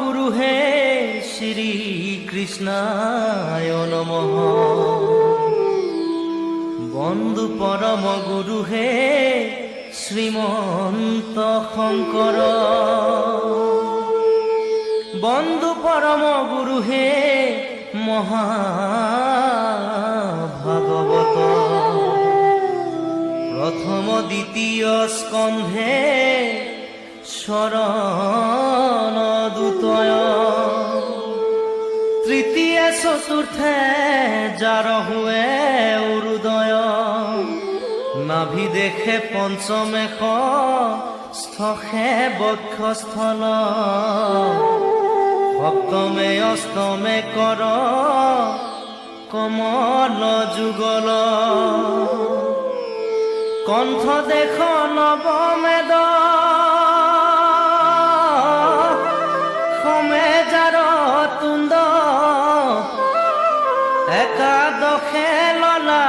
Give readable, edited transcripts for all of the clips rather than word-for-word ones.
গুরু হে শ্রী কৃষ্ণায় নমঃ। বন্ধু পরম গুরু হে শ্রীমন্ত শঙ্কর। বন্ধু পরম গুরু হে মহাভাগবত। প্রথম দ্বিতীয় স্কন্ধে শরণ দুতয়। তৃতীয় চতুর্থে যার হুয়ে উদয়। নাভি দেখে পঞ্চমেশ স্থে বক্ষস্থল। সপ্তমে অষ্টমে কর কমল যুগল। কণ্ঠ দেখ নবমেদ সমে যার তুণ্ড। একাদশে ললা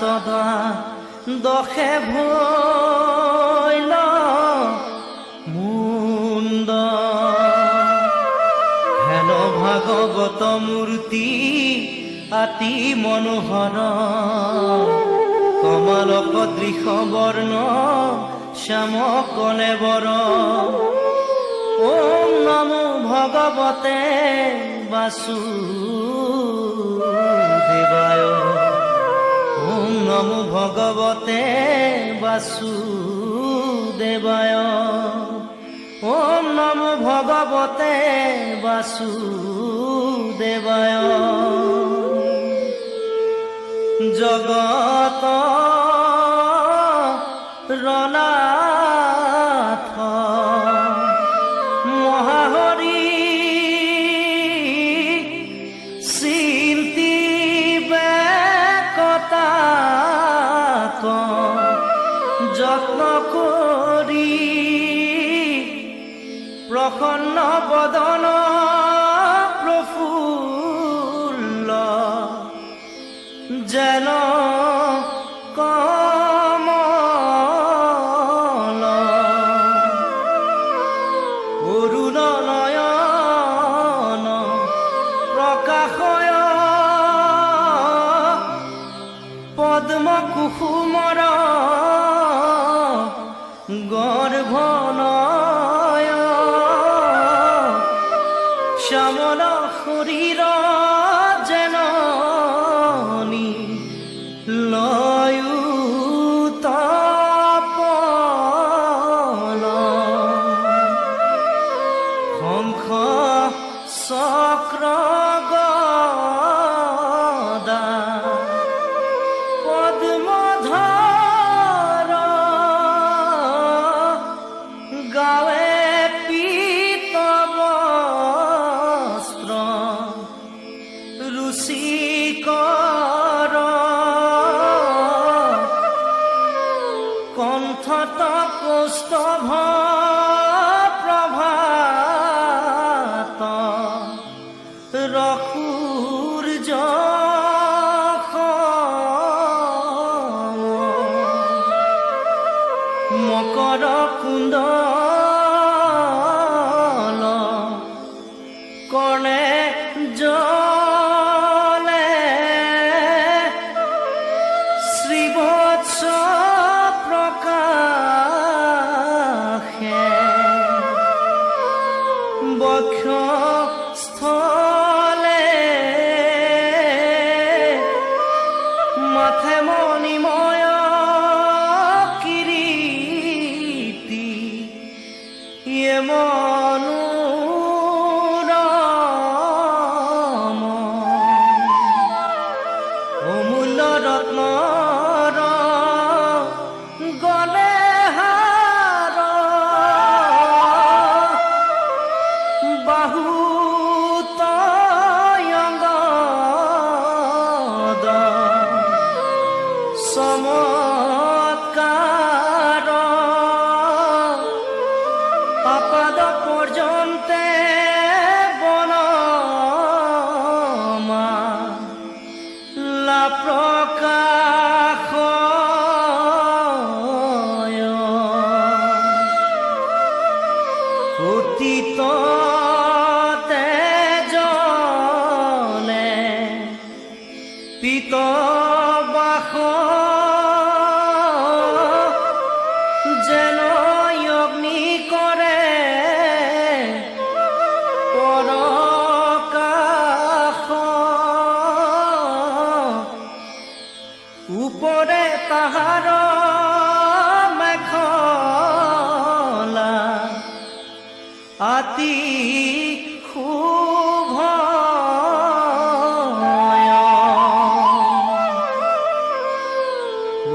তদা দশে ভৈল মুণ্ড। হেন ভাগৱত মূৰ্তি অতি মনোহৰ। কমলক দৃশ বৰ্ণ শ্যাম কলেবৰ। ওম নমো ভগৱতে বাসুদেবায়। ওম নমো ভগৱতে বাসুদেবায়। ওম নমো ভগৱতে বাসুদেবায়। জগত ৰনাথ মহাহৰি চিন্তি বেকতা যত্ন কৰি প্ৰসন্ন বদন প্ৰফুল্ল। যেন কমল অৰুণ নয়ন প্ৰকাশয়। পদ্ম কুসুমৰ গৰ্ভনয়। শ্যামল শৰীৰ যেন লয়ুতপল। শংখ চক্ৰ গদা পদ্মধৰ। গাৱে পীত বস্ত্ৰ ৰুচিকৰ। কণ্ঠত কৌস্তভ প্ৰভাত। ৰসূৰ্য মকৰ কুণ্ডল। কৰ্ণে জলে শ্ৰীবৎস প্ৰকাশে। বক্ষস্থলে মাথে মণিময় কিৰীটি। ইয়ে মনোৰম অমূল্য ৰত্নৰ গলে হাৰ। বাহুত অঙ্গদ চমৎকাৰ। অপাদ পৰ্যন্তে বনমা লা প্ৰকাশয়। অতি শীততে জলে পিত বাস যেন অগ্নি করে পরকাশ উপরে তাহার মেখলা আতি খুব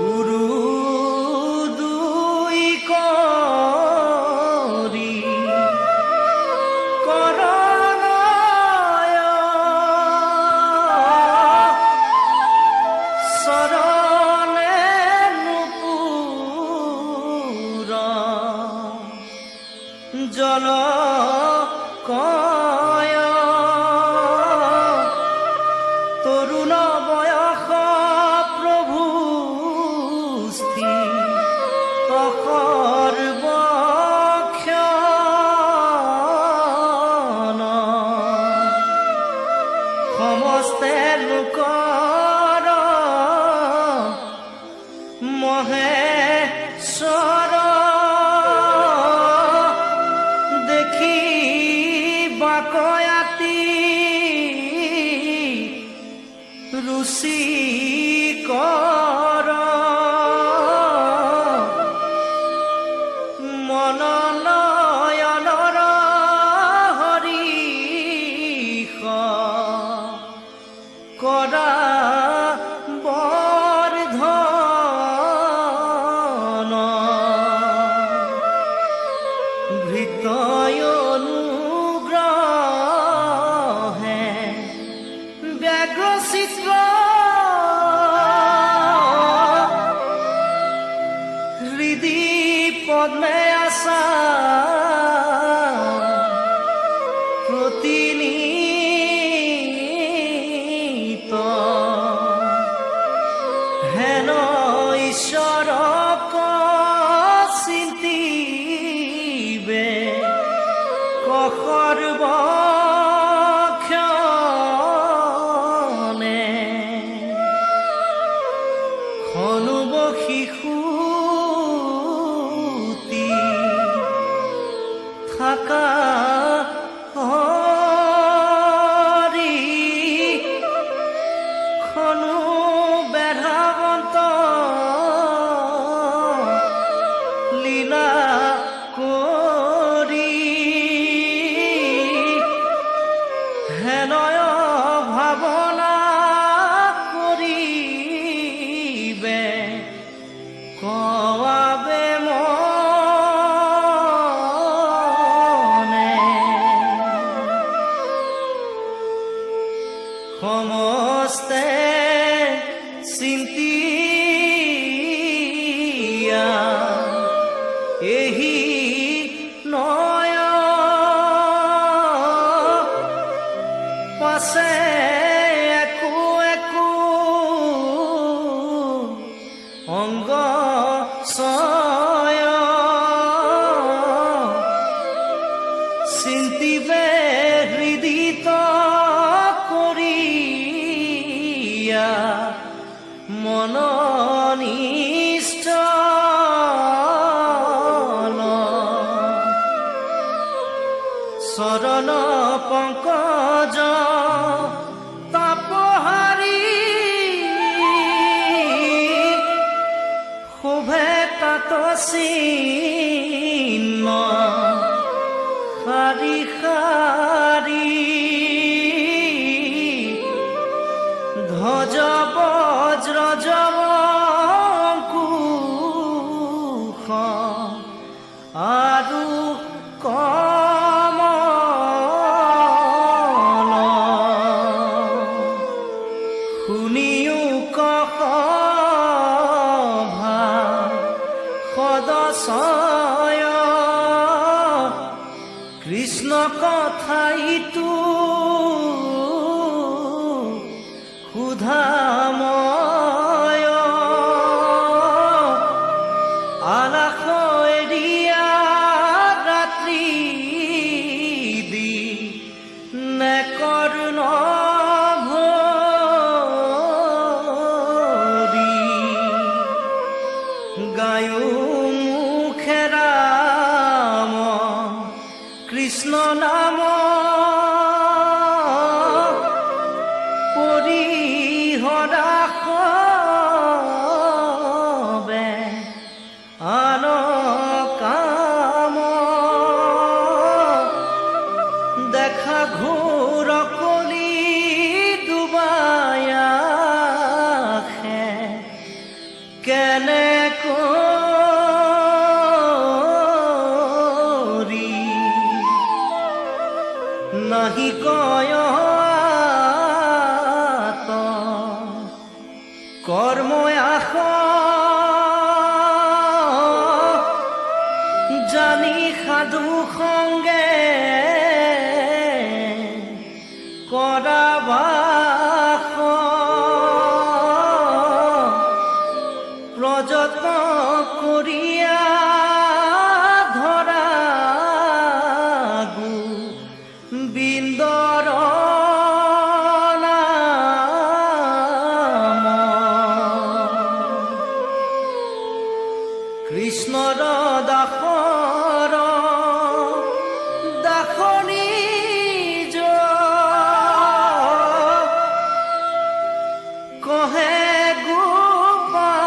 উরু দুই করি করণয় শরণে নুপুর জল কয় তরুণ বয়স প্রভু তখর বক্ষণ সমস্তে লোকৰ মহেশ্বৰ দেখি বাকয়াতি ৰুচিকৰ মননয়নৰ হৰিষ কৰা বৰ্ধন ভৃতয় অনুগ্ৰহে ব্যাঘ্ৰচিত্ৰ হৃদি পদ্মে আশা প্ৰতিনিত হেন ঈশ্বৰক চিন্তিবে কখৰ বক্ষণে খনুব শিশু থাকা হৰি খনু বেধাবন্ত লীলা কৰি হেনয় ভাৱনা কৰিবে কৱাবে সমস্তে চিন্তিয়া এহি নয় পাছে একো একো অংগ ছয় চিন্তিবে হৃদিত করিয়া মননিষ্ঠ শরণ পঙ্কজ তাপহারি শোভে তাত চিহ্ন শাৰী শাৰী ধ্বজ বজ্ৰ জব কুশ আৰু কমল শুনিও কসভা সদশয় কৃষ্ণ কথাইতো ক্ষুধাময় আলাস এৰিয়া ৰাত্ৰি নাম পৰিহৰা সবে আন কাম দেখা ঘোৰ কলি ডুবায়াখে কেনে কৰি নাহি কয় কৰ্মই আস জানি সাধু সংগে কৰা বাস প্ৰযত্ন কৰিয়া ধৰা গোবিন্দৰ নাম কৃষ্ণৰ দাসৰ দাসনী কহে গোপাল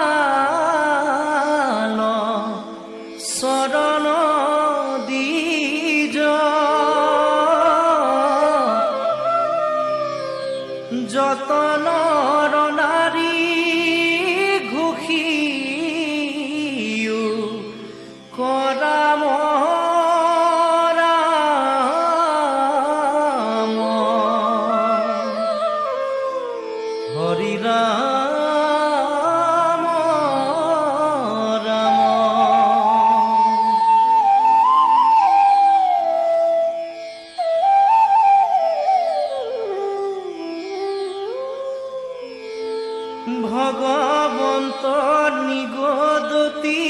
চৰণ দ্বিজ যতনৰ নাৰী ঘুষিও কৰা ৰাম হৰি ৰাম ৰাম ভগৱন্ত নিগদতি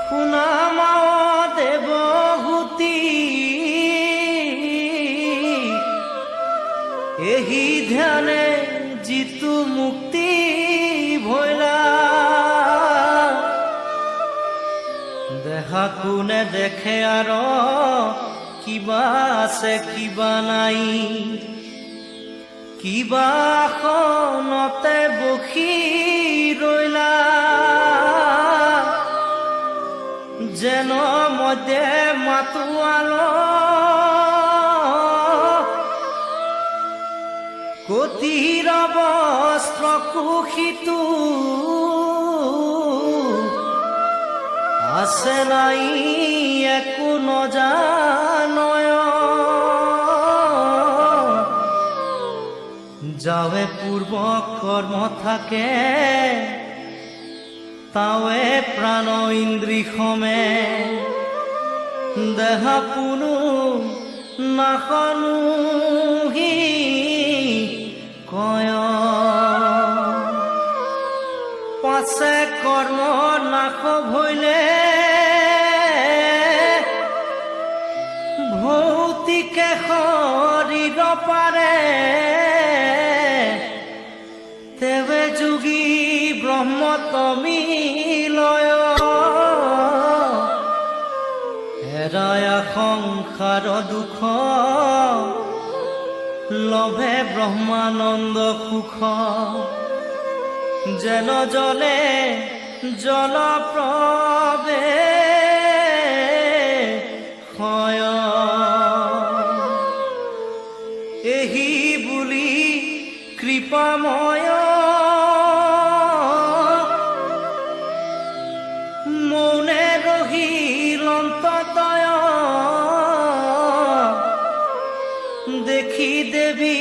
শুনামাও দেৱহূতি এহি ধ্যানে যিটো মুক্তি ভৈলা দেখা কোনে দেখে আৰু কিবা আছে কিবা নাই কিবা খনতে বসি ৰৈলা যেন মধ্যে মাতোৱাল কতিৰ বস্ত্ৰ কুশিতো আছে নাই একো নজানয় যাৱে পূৰ্ব কৰ্ম থাকে তাৱে প্ৰাণ ইন্দ্ৰিয়মে দেহা পুনু নাখনুহি কয় পাছে কৰ্ম নাশ ভৈলে ভৌতিকে শৰীৰ পাৰে তেৱে যোগী ব্ৰহ্মতমিলয় হেৰায়া সংসাৰ দুখ লভে ব্ৰহ্মানন্দ সুখ যেন জলে জলপ্ৰবে হয় এহি বুলি কৃপাময় মৌনে ৰহিল অন্ততয় দেখি দেৱী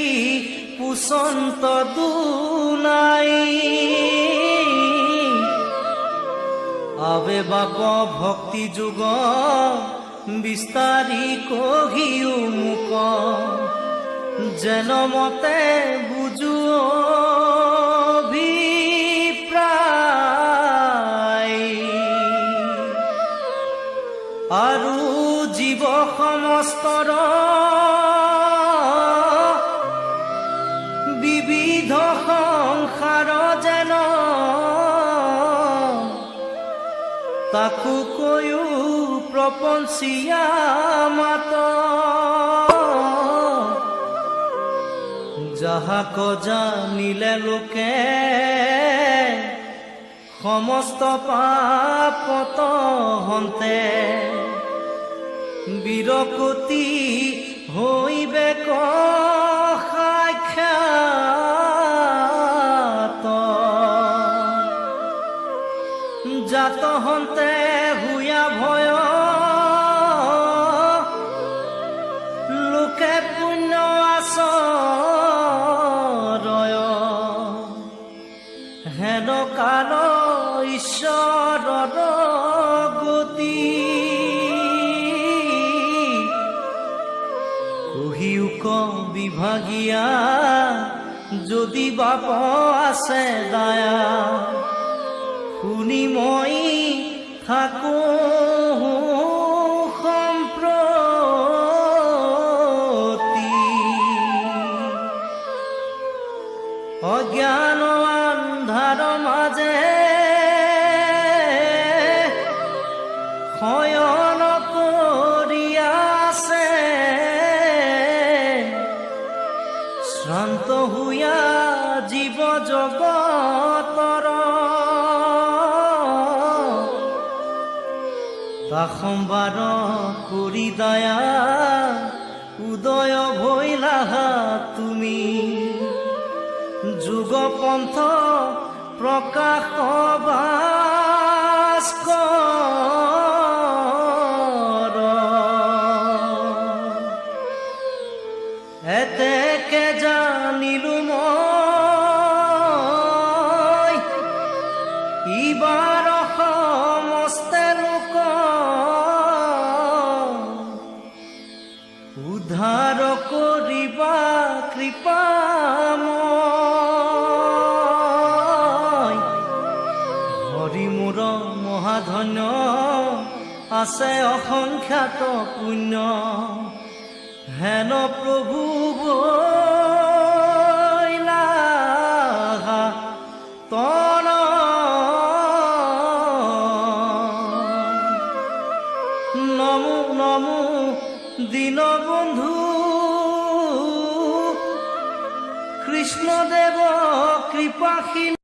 পুচন্ত দুনাই আবে বাপ ভক্তি যুগ বিস্তাৰি কহিও মুক যেন মতে বুজু অভিপ্ৰায় আৰু জীৱ সমস্তৰ বিবিধ সংসাৰ যেন তাকো কৈও পঞ্চীয়া মাত যাহাক জানিলে লোকে সমস্ত পাপত হন্তে বীরকতি হইবে সাক্ষাৎ জাত হন্তে হুয়া ভয় লোকে পুণ্য আচৰয় হেন কাল ঈশ্বৰৰ গতি কহিউক বিভাগীয়া যদি বাপ আছে দায়া শুনি মই থাকো সম্প্ৰতি অজ্ঞান আন্ধাৰ মাজে শয়ন কৰি আছে শ্ৰান্ত হুয়া জীৱ জগতৰ তা সম্বাৰ কৰি দয়া উদয় ভৈলাহা তুমি যুগ পন্থ প্ৰকাশ ভাস্কৰ এতেকে জানিলো মই ইবাৰ সমস্তে লোক উদ্ধাৰ কৰিবা কৃপাময় হৰি মোৰ মহাধন্য আছে অসংখ্যাত পুণ্য হেন প্ৰভু বৈলাহা তন নমো নমো দীনবন্ধু কৃষ্ণদেৱ কৃপাশীল